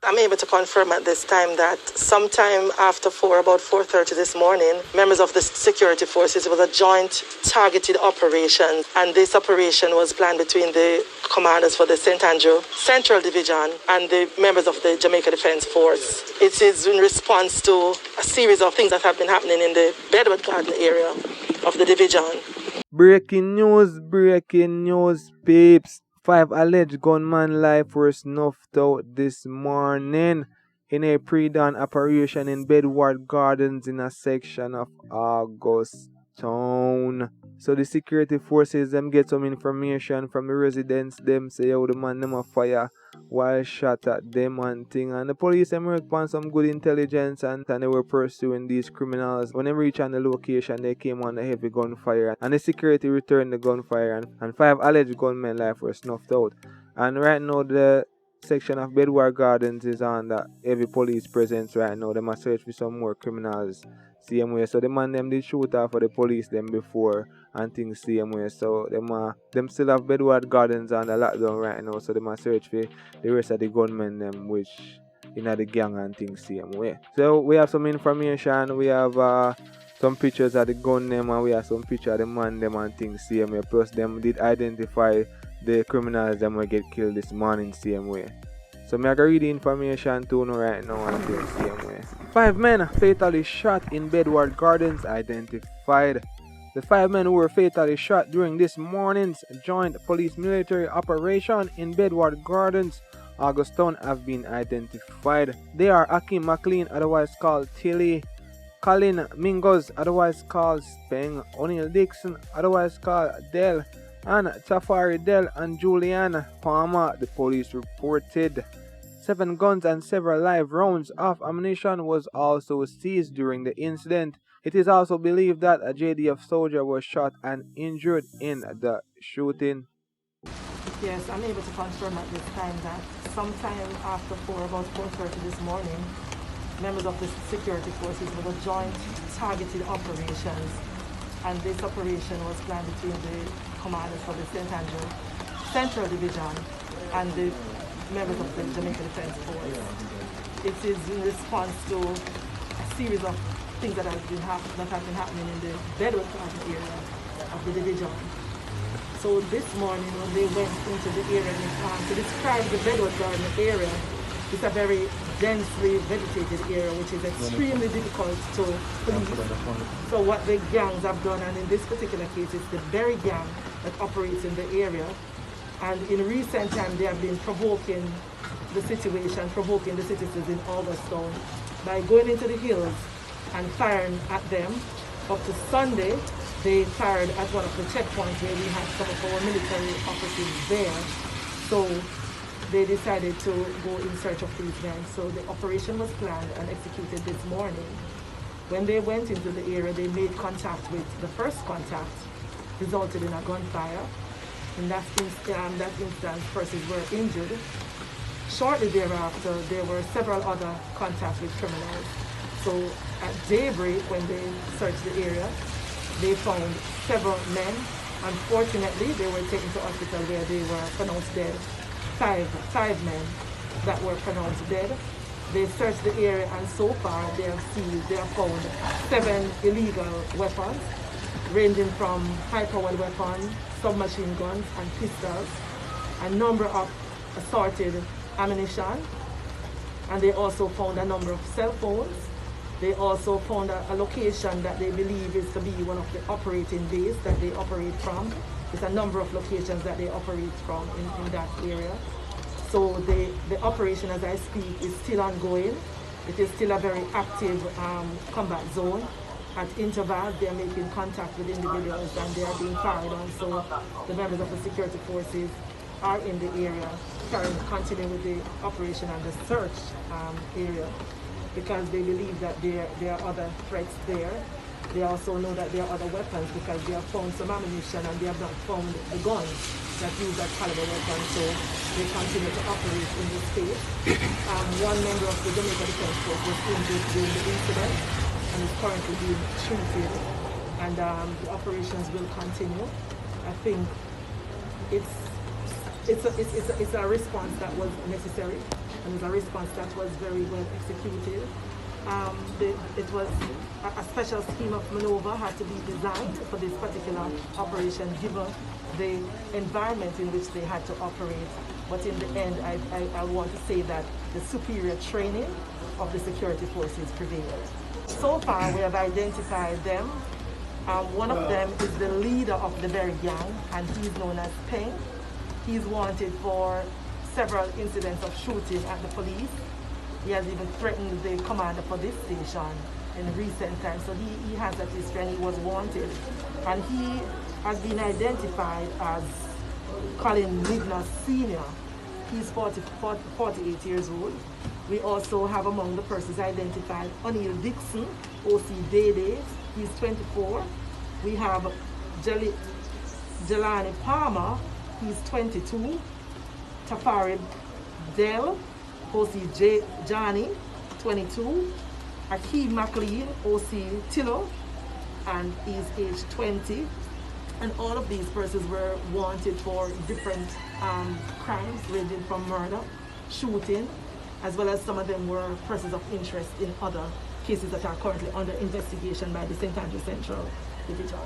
I'm able to confirm at this time that sometime after about 4:30 this morning, members of the security forces, it was a joint targeted operation, and this operation was planned between the commanders for the St. Andrew Central Division and the members of the Jamaica Defence Force. It is in response to a series of things that have been happening in the Bedwood Garden area of the division. Breaking news, peeps. 5 alleged gunman life were snuffed out this morning in a pre-dawn operation in Bedward Gardens in a section of August Town. So the security forces them get some information from the residents. Them say how the man them a fire while shot at them and thing. And the police them work on some good intelligence and they were pursuing these criminals. When they reach on the location, they came on a heavy gunfire and the security returned the gunfire and 5 alleged gunmen life were snuffed out. And right now the section of Bedward Gardens is under heavy police presence right now. They must search for some more criminals same way. So the man them did shoot off for the police them before and things same way. So them still have Bedward Gardens under lockdown right now. So they must search for the rest of the gunmen them which the gang and things same way. So we have some information. We have some pictures of the gun them and we have some picture of the man them and things same way. Plus them did identify the criminals them will get killed this morning same way. So I can read the information to you right now and things same way. 5 men fatally shot in Bedward Gardens identified. The 5 men who were fatally shot during this morning's joint police military operation in Bedward Gardens, Augustown, have been identified. They are Akim McLean, otherwise called Tilly, Colin Mingos, otherwise called Speng, O'Neill Dixon, otherwise called Dell, and Tafari Dell and Julian Palmer. The police reported 7 guns and several live rounds of ammunition was also seized during the incident. It is also believed that a JDF soldier was shot and injured in the shooting. Yes, I'm able to confirm at this time that sometime after about 4:30 this morning, members of the security forces were joint targeted operations, and this operation was planned between the commanders for the St. Andrew Central Division and the members of the Jamaica Defence Force. It is in response to a series of things that have been happening in the Bedwood Garden area of the division. So this morning when they went into the area to describe the Bedwood Garden area, it's a very densely vegetated area which is extremely difficult to police. So what the gangs have done, and in this particular case it's the Berry gang that operates in the area, and in recent time they have been provoking the situation, provoking the citizens in Augustown by going into the hills and firing at them. Up to Sunday, they fired at one of the checkpoints where we had some of our military operatives there. So they decided to go in search of these men. So the operation was planned and executed this morning. When they went into the area, they made contact with the first contact, resulted in a gunfire. In that instance, persons were injured. Shortly thereafter, there were several other contacts with criminals. So at daybreak, when they searched the area, they found several men. Unfortunately, they were taken to hospital where they were pronounced dead. Five men that were pronounced dead. They searched the area and so far they have found 7 illegal weapons, ranging from high-powered weapons, submachine guns and pistols, a number of assorted ammunition, and they also found a number of cell phones. They also found a location that they believe is to be one of the operating bases that they operate from. There's a number of locations that they operate from in that area. So the operation as I speak is still ongoing. It is still a very active combat zone. At intervals, they are making contact with individuals and they are being fired on. So the members of the security forces are in the area, continuing with the operation and the search area, because they believe that there are other threats there. They also know that there are other weapons because they have found some ammunition and they have not found the guns that use that caliber weapon. So they continue to operate in this space. One member of the Jamaica Defence Force was injured during the incident and is currently being treated. And the operations will continue. I think it's a response that was necessary. and it was a response that was very well executed. It was a special scheme of maneuver had to be designed for this particular operation given the environment in which they had to operate. But in the end, I want to say that the superior training of the security forces prevailed. So far, we have identified them. One of them is the leader of the very gang, and he's known as Peng. He's wanted for several incidents of shooting at the police. He has even threatened the commander for this station in recent times. So he has that history and he was wanted. And he has been identified as Colin Ligner Sr. He's 48 years old. We also have among the persons identified O'Neill Dixon, OC Dede, he's 24. We have Jelani Palmer, he's 22. Tafari Dell, OC Johnny, 22. Akeem McLean, OC Tillo, and he's age 20. And all of these persons were wanted for different crimes ranging from murder, shooting, as well as some of them were persons of interest in other cases that are currently under investigation by the St. Andrew Central Division.